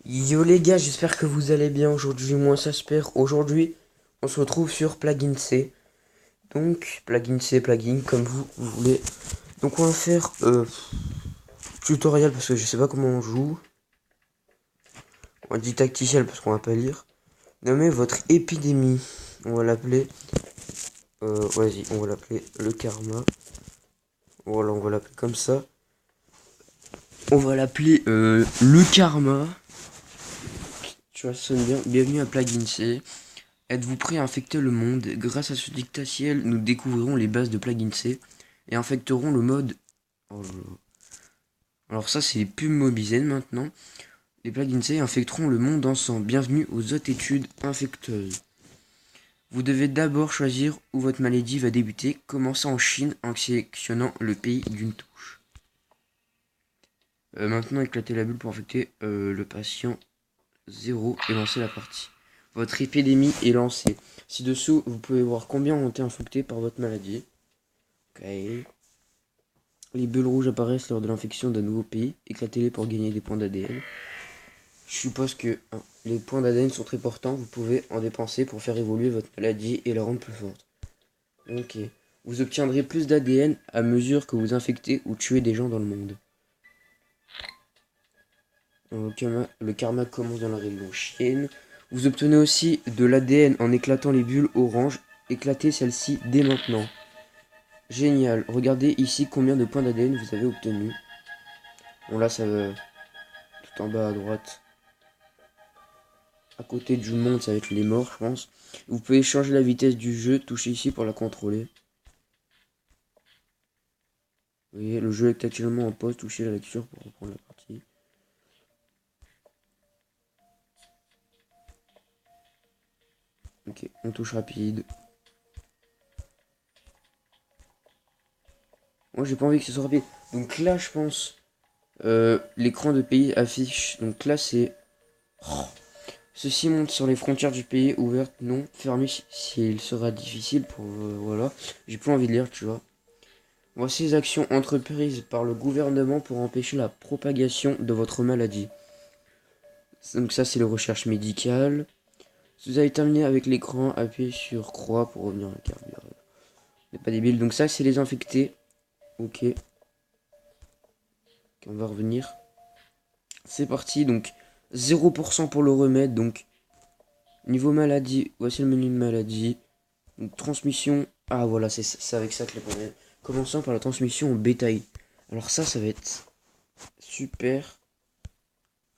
Yo les gars, j'espère que vous allez bien aujourd'hui, moi ça s'espère. Aujourd'hui, on se retrouve sur Plugin C. Donc, Plugin C, plugin, comme vous voulez. Donc on va faire tutoriel parce que je sais pas comment on joue. On dit tacticiel parce qu'on va pas lire. Nommez votre épidémie. On va l'appeler. Vas-y, on va l'appeler le karma. Voilà, on va l'appeler comme ça. On va l'appeler le karma. Tu vois, ça sonne bien. Bienvenue à Plugin C. Êtes-vous prêt à infecter le monde? Grâce à ce dictatiel, nous découvrirons les bases de Plugin C et infecterons le mode. Oh là là. Alors ça, c'est les pubs Mobizen maintenant. Les plugins C infecteront le monde ensemble. Bienvenue aux hautes études infecteuses. Vous devez d'abord choisir où votre maladie va débuter. Commencez en Chine en sélectionnant le pays d'une touche. Maintenant, éclatez la bulle pour infecter le patient 0 et lancer la partie. Votre épidémie est lancée. Ci-dessous, vous pouvez voir combien ont été infectés par votre maladie. Ok. Les bulles rouges apparaissent lors de l'infection d'un nouveau pays. Éclatez-les pour gagner des points d'ADN. Je suppose que les points d'ADN sont très importants. Vous pouvez en dépenser pour faire évoluer votre maladie et la rendre plus forte. Ok. Vous obtiendrez plus d'ADN à mesure que vous infectez ou tuez des gens dans le monde. Le karma commence dans la région chienne. Vous obtenez aussi de l'ADN en éclatant les bulles oranges. Éclatez celles-ci dès maintenant. Génial. Regardez ici combien de points d'ADN vous avez obtenu. Bon là ça va tout en bas à droite. À côté du monde ça va être les morts je pense. Vous pouvez changer la vitesse du jeu. Touchez ici pour la contrôler. Vous voyez le jeu est actuellement en pause. Touchez la lecture pour reprendre la partie. Ok, on touche rapide. Moi j'ai pas envie que ce soit rapide. Donc là je pense l'écran de pays affiche. Donc là c'est ceci monte sur les frontières du pays, ouvertes, non, fermées si il sera difficile pour... voilà, j'ai plus envie de lire, tu vois. Voici les actions entreprises par le gouvernement pour empêcher la propagation de votre maladie. Donc ça, c'est les recherches médicales. Si vous avez terminé avec l'écran, appuyez sur croix pour revenir à la carte. C'est pas débile. Donc ça, c'est les infectés. Ok. On va revenir. C'est parti, donc 0% pour le remède, donc niveau maladie, voici le menu de maladie. Donc, transmission. Ah voilà, c'est avec ça que les problèmes. Commençons par la transmission en bétail. Alors ça va être super.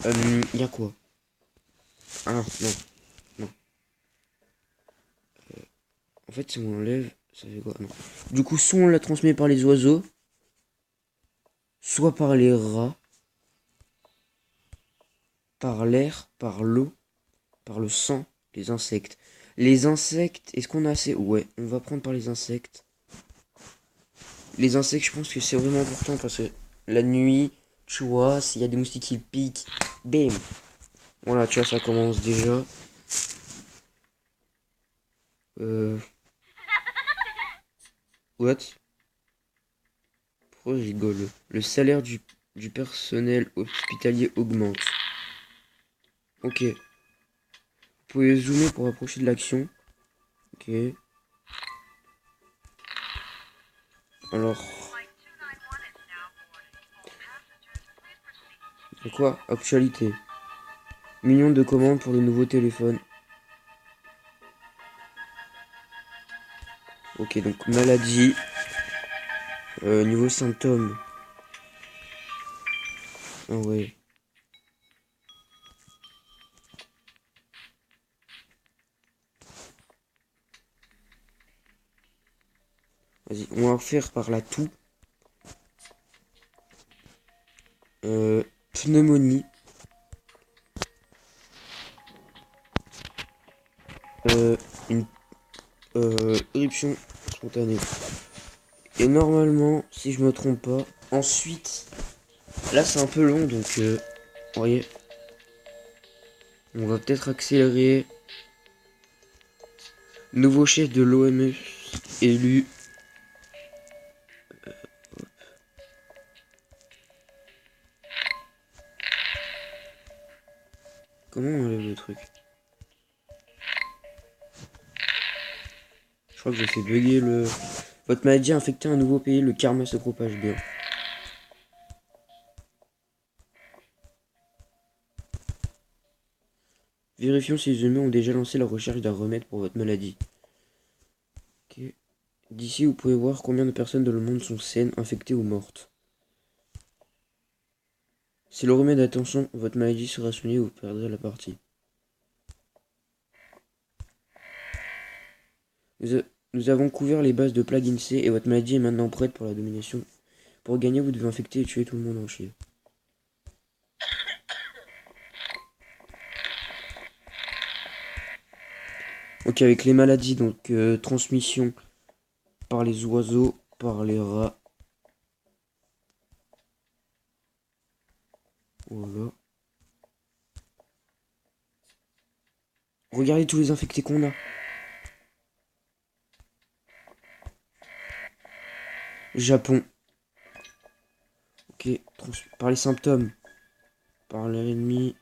Y a quoi? Ah non, non, non. En fait, si on enlève, ça fait quoi? Non. Du coup, soit on la transmet par les oiseaux, soit par les rats, par l'air, par l'eau, par le sang, les insectes. Les insectes, est-ce qu'on a assez? Ouais, on va prendre par les insectes. Les insectes, je pense que c'est vraiment important parce que la nuit, tu vois, s'il y a des moustiques qui piquent, bam. Voilà, tu vois, ça commence déjà. Euh... What? Pourquoi je rigole? Le salaire du personnel hospitalier augmente. Ok. Vous pouvez zoomer pour approcher de l'action. Ok. Alors. C'est quoi? Actualité. Millions de commandes pour le nouveau téléphone. Ok, donc maladie. Niveau symptômes. Ah ouais. Vas-y, on va refaire par la toux. Pneumonie. Une éruption spontanée. Et normalement, si je me trompe pas, ensuite, là c'est un peu long donc, vous voyez, on va peut-être accélérer. Nouveau chef de l'OMS élu. Comment on enlève le truc? Je crois que j'ai fait bugger le... Votre maladie a infecté un nouveau pays, le karma se propage bien. Vérifions si les humains ont déjà lancé la recherche d'un remède pour votre maladie. Ok. D'ici, vous pouvez voir combien de personnes dans le monde sont saines, infectées ou mortes. Si le remède attention, votre maladie sera soignée ou vous perdrez la partie. Nous avons couvert les bases de Plague Inc et votre maladie est maintenant prête pour la domination. Pour gagner, vous devez infecter et tuer tout le monde entier. Ok, avec les maladies, donc transmission par les oiseaux, par les rats. Voilà. Regardez tous les infectés qu'on a. Japon. Ok, par les symptômes. Par l'air ennemi.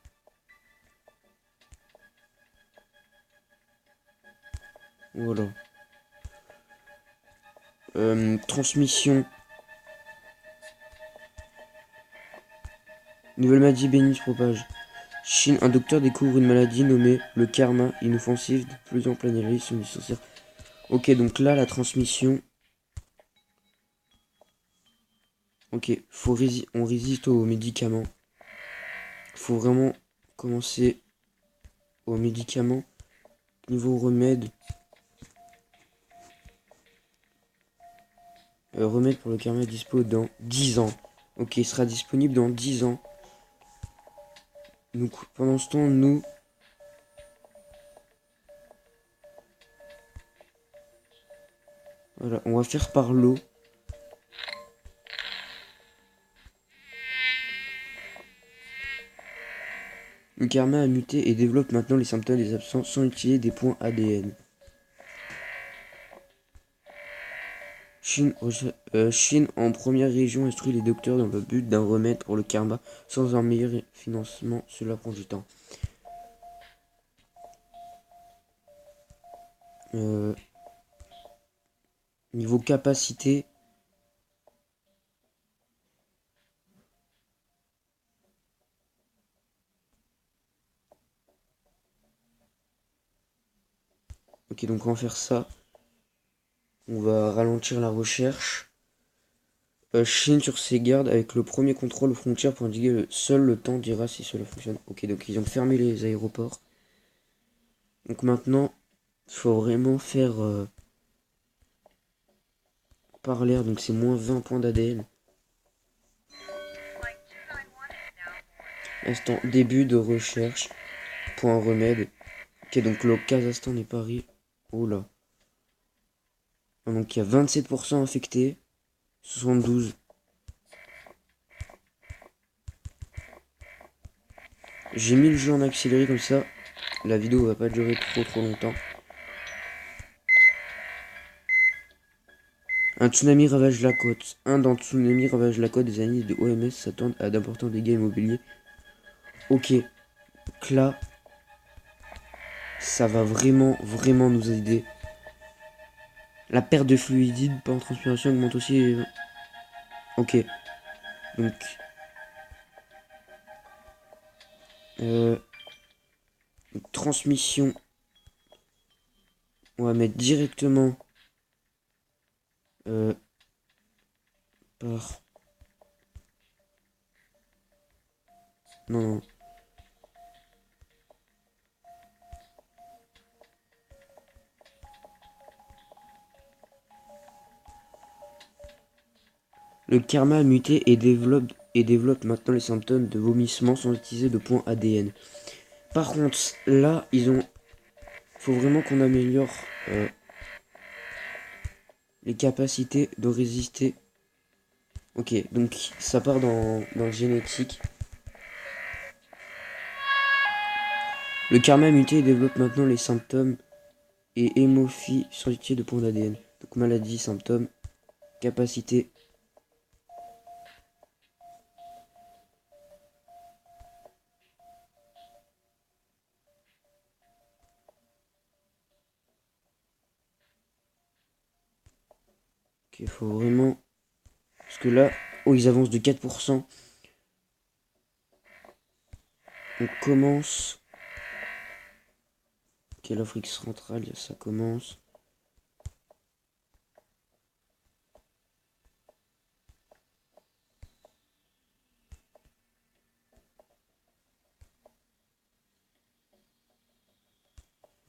Voilà. Transmission. Nouvelle maladie bénigne se propage. Chine, un docteur découvre une maladie nommée le karma, inoffensive, de plus en plein air, sont nécessaires. Ok, donc là, la transmission. Ok, on résiste aux médicaments. Faut vraiment commencer aux médicaments. Niveau remède. Remède pour le karma dispo dans 10 ans. Ok, il sera disponible dans 10 ans. Donc pendant ce temps, nous... Voilà, on va faire par l'eau. Le karma a muté et développe maintenant les symptômes des absences sans utiliser des points ADN. Chine en première région instruit les docteurs dans le but d'un remède pour le karma sans un meilleur financement. Cela prend du temps. Niveau capacité. Ok, donc on va faire ça. On va ralentir la recherche. Chine sur ses gardes avec le premier contrôle aux frontières pour indiquer seul le temps dira si cela fonctionne. Ok, donc ils ont fermé les aéroports. Donc maintenant, il faut vraiment faire par l'air. Donc c'est moins 20 points d'ADN. Instant début de recherche. Point remède. Ok, donc le Kazakhstan et Paris. Oh là. Donc il y a 27% infectés. 72. J'ai mis le jeu en accéléré comme ça. La vidéo va pas durer trop longtemps. Un tsunami ravage la côte. Un tsunami ravage la côte. Des analyses de OMS s'attendent à d'importants dégâts immobiliers. Ok. Donc là, ça va vraiment nous aider. La perte de fluidide pendant transpiration augmente aussi. Ok. Donc. Transmission. On va mettre directement. Par. Non. Le karma a muté et développe maintenant les symptômes de vomissement sans utiliser de points ADN. Par contre, là, faut vraiment qu'on améliore les capacités de résister. Ok, donc ça part dans le génétique. Le karma muté développe maintenant les symptômes et hémophile sans utiliser de points d'ADN. Donc maladie, symptômes, capacité. Ok, faut vraiment... Parce que là... Oh, ils avancent de 4%. On commence... Ok, l'Afrique centrale, ça commence.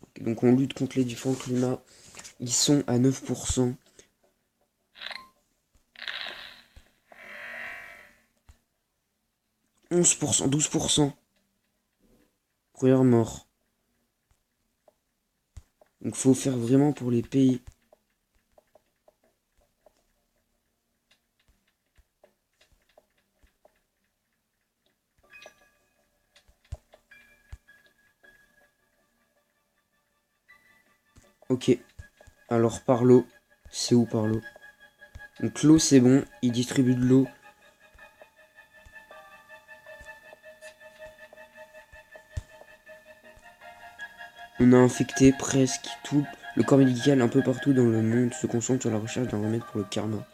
Okay, donc on lutte contre les différents climats. Ils sont à 9%. « 11%, 12%. Première mort. Donc faut faire vraiment pour les pays. Ok. Alors par l'eau. C'est où par l'eau? Donc l'eau c'est bon. Ils distribuent de l'eau. On a infecté presque tout. Le corps médical un peu partout dans le monde se concentre sur la recherche d'un remède pour le karma.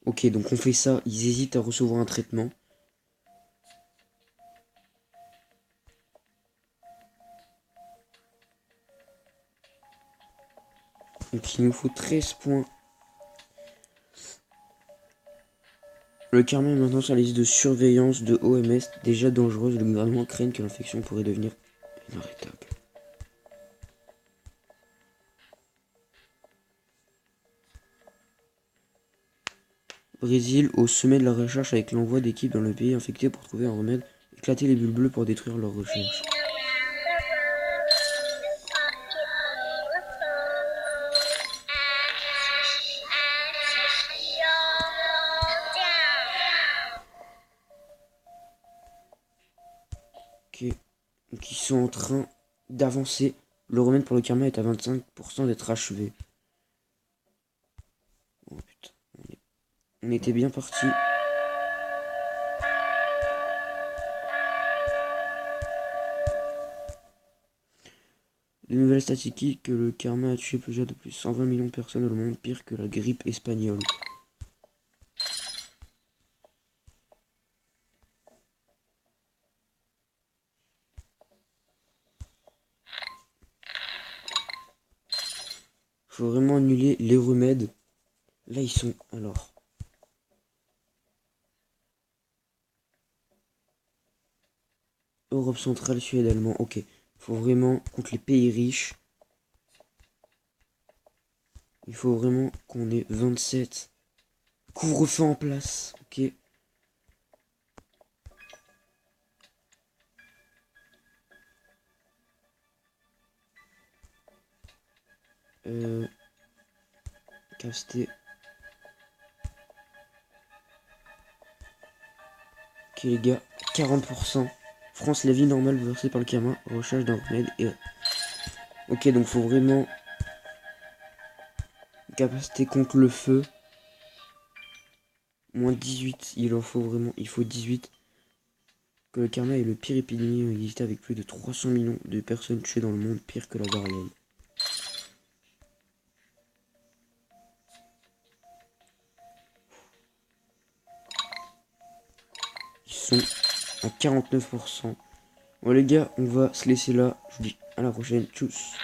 Ok, donc on fait ça. Ils hésitent à recevoir un traitement. Donc il nous faut 13 points. Le karma est maintenant sur la liste de surveillance de OMS, déjà dangereuse. Le gouvernement craint que l'infection pourrait devenir inarrêtable. Brésil au sommet de la recherche avec l'envoi d'équipes dans le pays infecté pour trouver un remède. Éclater les bulles bleues pour détruire leurs recherches. Ok, donc ils sont en train d'avancer. Le remède pour le karma est à 25% d'être achevé. Oh putain, on était bien parti. De nouvelles statistiques que le karma a tué plusieurs de plus 120 millions de personnes dans le monde, pire que la grippe espagnole. Faut vraiment annuler les remèdes. Là ils sont alors. Europe centrale, Suède, allemand. Ok. Faut vraiment contre les pays riches. Il faut vraiment qu'on ait 27. Couvre-feu en place. Ok. Capacité. Ok les gars. 40%. France, la vie normale versée par le karma. Recherche d'un remède. Et... Ok, donc faut vraiment... Capacité contre le feu. Moins 18. Il en faut vraiment... Il faut 18. Que le karma est le pire épidémie existé avec plus de 300 millions de personnes tuées dans le monde. Pire que la variole. Ils sont à 49%. Bon les gars, on va se laisser là. Je vous dis à la prochaine. Tchuss.